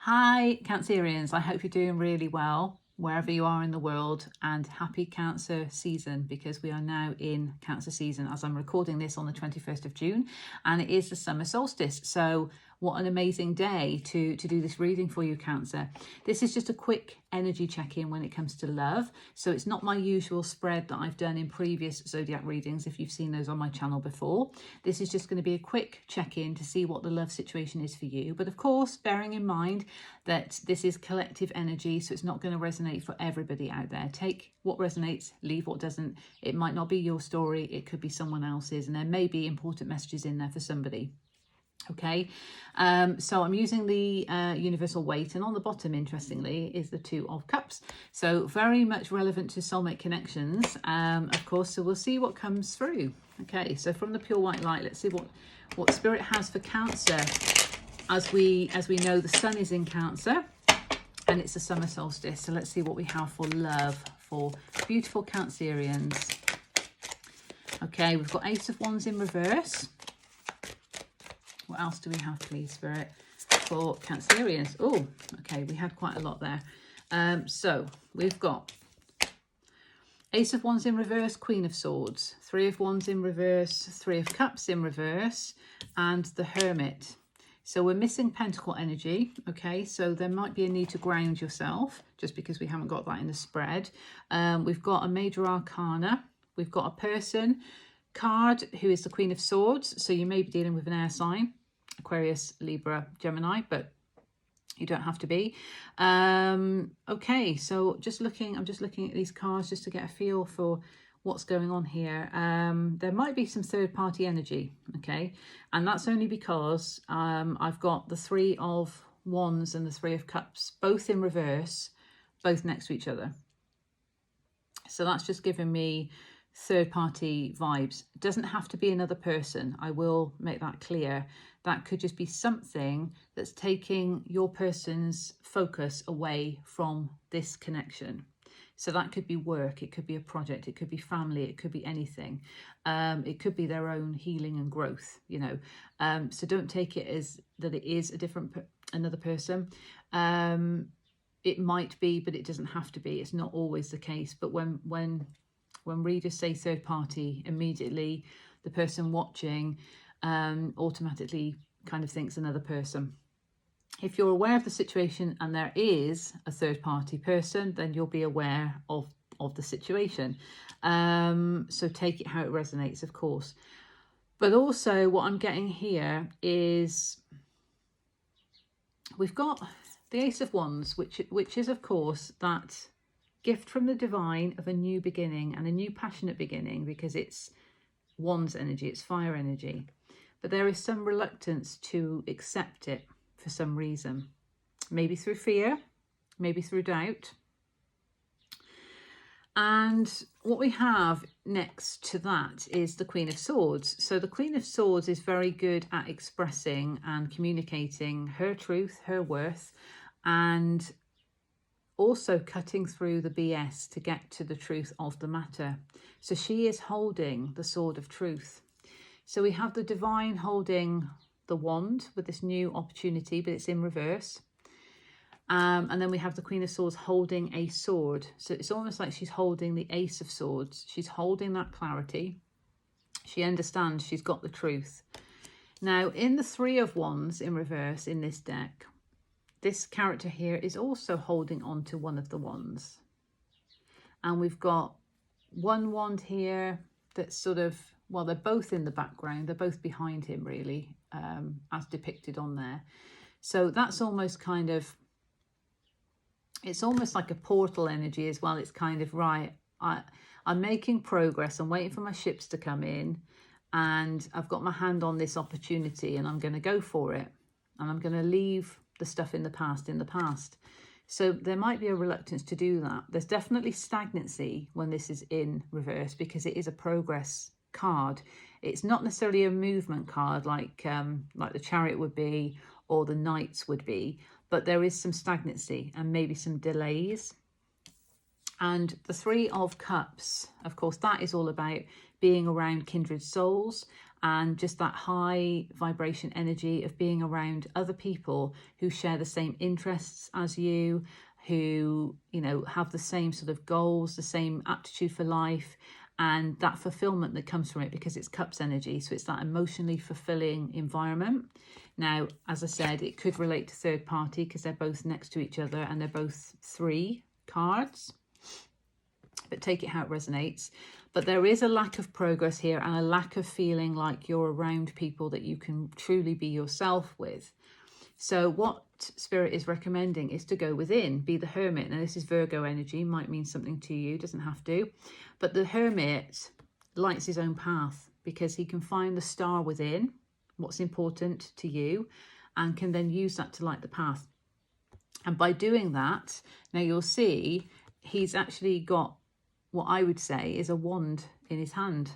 Hi Cancerians, I hope you're doing really well wherever you are in the world, and happy Cancer season, because we are now in Cancer season as I'm recording this on the 21st of June, and it is the summer solstice. So what an amazing day to do this reading for you, Cancer. This is just a quick energy check-in when it comes to love. So it's not my usual spread that I've done in previous zodiac readings, if you've seen those on my channel before. This is just going to be a quick check-in to see what the love situation is for you. But of course, bearing in mind that this is collective energy, so it's not going to resonate for everybody out there. Take what resonates, leave what doesn't. It might not be your story, it could be someone else's, and there may be important messages in there for somebody. Okay, so I'm using the universal weight, and on the bottom, interestingly, is the Two of Cups. So very much relevant to soulmate connections, of course. So we'll see what comes through. Okay, so from the pure white light, let's see what Spirit has for Cancer. As we know, the sun is in Cancer, and it's the summer solstice. So let's see what we have for love for beautiful Cancerians. Okay, we've got Ace of Wands in reverse. What else do we have, please, Spirit, for Cancerians? Oh, okay, we had quite a lot there. So we've got Ace of Wands in reverse, Queen of Swords, Three of Wands in reverse, Three of Cups in reverse, and the Hermit. So we're missing Pentacle energy, okay? So there might be a need to ground yourself, just because we haven't got that in the spread. We've got a Major Arcana. We've got a person card who is the Queen of Swords. So you may be dealing with an air sign, Aquarius, Libra, Gemini, but you don't have to be. Okay, so I'm just looking at these cards just to get a feel for what's going on here. There might be some third-party energy, okay? And that's only because I've got the Three of Wands and the Three of Cups, both in reverse, both next to each other. So that's just giving me third-party vibes. It doesn't have to be another person. I will make that clear. That could just be something that's taking your person's focus away from this connection. So that could be work, it could be a project, it could be family, it could be anything. It could be their own healing and growth, you know. So don't take it as that it is another person. It might be, but it doesn't have to be. It's not always the case. But when readers say third party, immediately the person watching automatically kind of thinks another person. If you're aware of the situation and there is a third party person, then you'll be aware of the situation. So take it how it resonates, of course. But also what I'm getting here is we've got the Ace of Wands, which is, of course, that gift from the divine of a new beginning and a new passionate beginning, because it's Wands energy, it's fire energy. But there is some reluctance to accept it for some reason. Maybe through fear, maybe through doubt. And what we have next to that is the Queen of Swords. So the Queen of Swords is very good at expressing and communicating her truth, her worth, and also cutting through the BS to get to the truth of the matter. So she is holding the sword of truth. So we have the divine holding the wand with this new opportunity, but it's in reverse. And then we have the Queen of Swords holding a sword. So it's almost like she's holding the Ace of Swords. She's holding that clarity. She understands she's got the truth. Now, in the Three of Wands in reverse in this deck, this character here is also holding on to one of the wands. And we've got one wand here that's sort of, well, they're both in the background. They're both behind him, really, as depicted on there. So that's almost kind of, it's almost like a portal energy as well. It's kind of, right, I'm making progress. I'm waiting for my ships to come in, and I've got my hand on this opportunity, and I'm going to go for it. And I'm going to leave the stuff in the past. So there might be a reluctance to do that. There's definitely stagnancy when this is in reverse, because it is a progress card. It's not necessarily a movement card like the Chariot would be or the Knights would be, but there is some stagnancy and maybe some delays. And the Three of Cups, of course, that is all about being around kindred souls and just that high vibration energy of being around other people who share the same interests as you, who, you know, have the same sort of goals, the same aptitude for life, and that fulfillment that comes from it, because it's cups energy. So it's that emotionally fulfilling environment. Now, as I said, it could relate to third party because they're both next to each other and they're both 3 cards. But take it how it resonates. But there is a lack of progress here and a lack of feeling like you're around people that you can truly be yourself with. So what Spirit is recommending is to go within, be the hermit. Now this is Virgo energy, might mean something to you, doesn't have to. But the hermit lights his own path because he can find the star within, what's important to you, and can then use that to light the path. And by doing that, now you'll see he's actually got what I would say is a wand in his hand.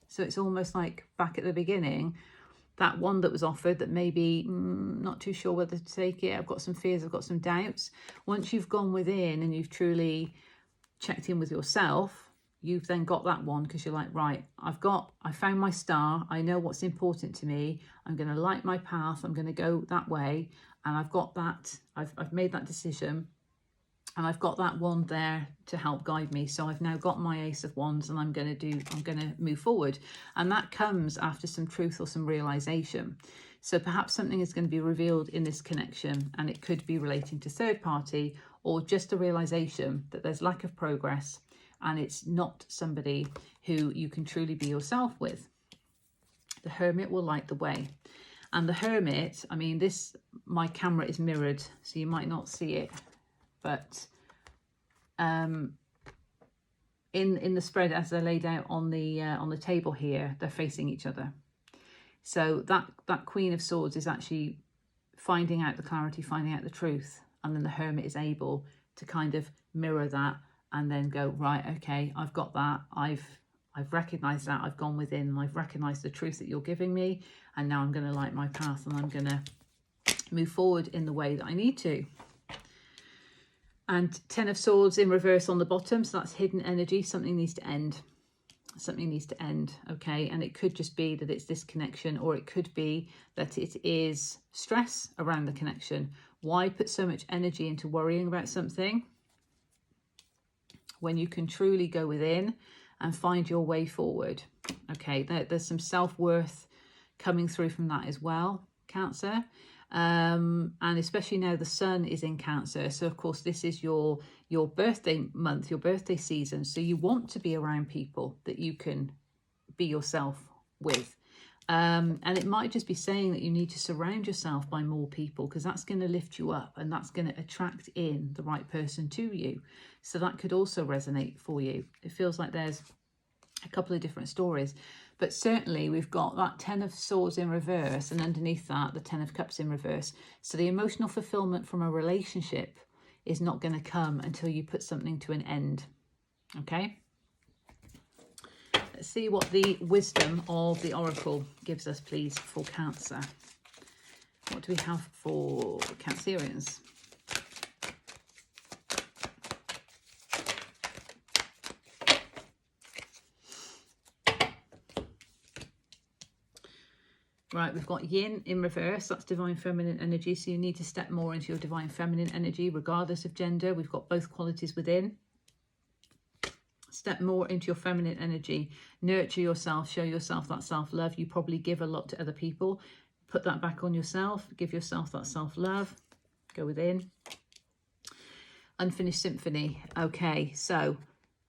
So it's almost like back at the beginning, that wand that was offered that maybe not too sure whether to take it. I've got some fears, I've got some doubts. Once you've gone within and you've truly checked in with yourself, you've then got that one because you're like, right, I found my star. I know what's important to me. I'm going to light my path. I'm going to go that way. And I've got that. I've made that decision. And I've got that wand there to help guide me. So I've now got my Ace of Wands and I'm going to move forward. And that comes after some truth or some realization. So perhaps something is going to be revealed in this connection, and it could be relating to third party or just a realization that there's lack of progress and it's not somebody who you can truly be yourself with. The Hermit will light the way. And the Hermit, I mean, my camera is mirrored, so you might not see it. But in the spread as they're laid out on the table here, they're facing each other. So that Queen of Swords is actually finding out the clarity, finding out the truth, and then the Hermit is able to kind of mirror that and then go, right, okay, I've got that, I've recognized that, I've gone within, and I've recognized the truth that you're giving me, and now I'm going to light my path and I'm going to move forward in the way that I need to. And 10 of Swords in reverse on the bottom, so that's hidden energy. Something needs to end. Something needs to end, okay? And it could just be that it's this connection, or it could be that it is stress around the connection. Why put so much energy into worrying about something when you can truly go within and find your way forward? Okay, there's some self-worth coming through from that as well, Cancer. And especially now the sun is in Cancer, so of course this is your birthday month, your birthday season, so you want to be around people that you can be yourself with, and it might just be saying that you need to surround yourself by more people, because that's going to lift you up and that's going to attract in the right person to you. So that could also resonate for you. It feels like there's a couple of different stories. But certainly we've got that 10 of Swords in reverse, and underneath that, the 10 of Cups in reverse. So the emotional fulfillment from a relationship is not going to come until you put something to an end. Okay? Let's see what the wisdom of the Oracle gives us, please, for Cancer. What do we have for Cancerians? Right, we've got Yin in reverse, that's divine feminine energy, so you need to step more into your divine feminine energy regardless of gender. We've got both qualities within. Step more into your feminine energy, nurture yourself, show yourself that self-love. You probably give a lot to other people. Put that back on yourself, give yourself that self-love, go within. Unfinished Symphony. Okay, so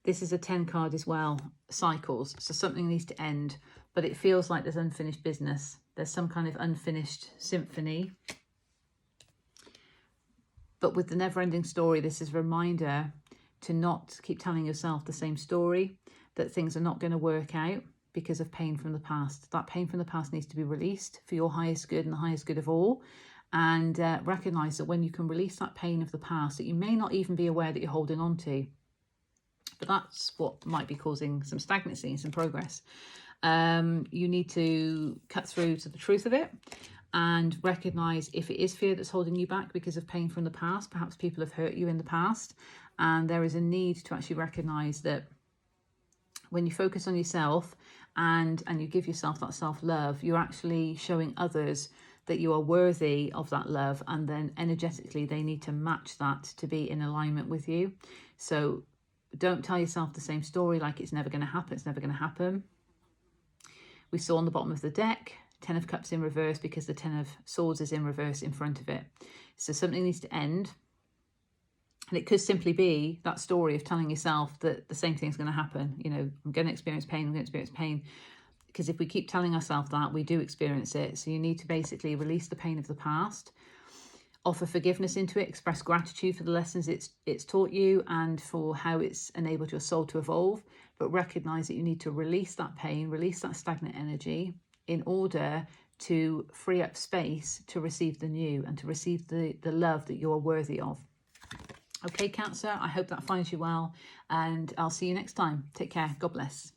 this is a 10 card as well, cycles, so something needs to end, but it feels like there's unfinished business. There's some kind of unfinished symphony. But with the never-ending story, this is a reminder to not keep telling yourself the same story, that things are not going to work out because of pain from the past. That pain from the past needs to be released for your highest good and the highest good of all. And recognize that when you can release that pain of the past, that you may not even be aware that you're holding on to, but that's what might be causing some stagnancy and some progress. You need to cut through to the truth of it and recognize if it is fear that's holding you back because of pain from the past. Perhaps people have hurt you in the past, and there is a need to actually recognize that when you focus on yourself and you give yourself that self-love, you're actually showing others that you are worthy of that love, and then energetically they need to match that to be in alignment with you. So don't tell yourself the same story, like it's never going to happen, it's never going to happen. We saw on the bottom of the deck, 10 of Cups in reverse, because the 10 of Swords is in reverse in front of it. So something needs to end. And it could simply be that story of telling yourself that the same thing's going to happen. You know, I'm going to experience pain, I'm going to experience pain. Because if we keep telling ourselves that, we do experience it. So you need to basically release the pain of the past, offer forgiveness into it, express gratitude for the lessons it's taught you and for how it's enabled your soul to evolve. But recognize that you need to release that pain, release that stagnant energy in order to free up space to receive the new and to receive the love that you're worthy of. Okay, Cancer, I hope that finds you well, and I'll see you next time. Take care. God bless.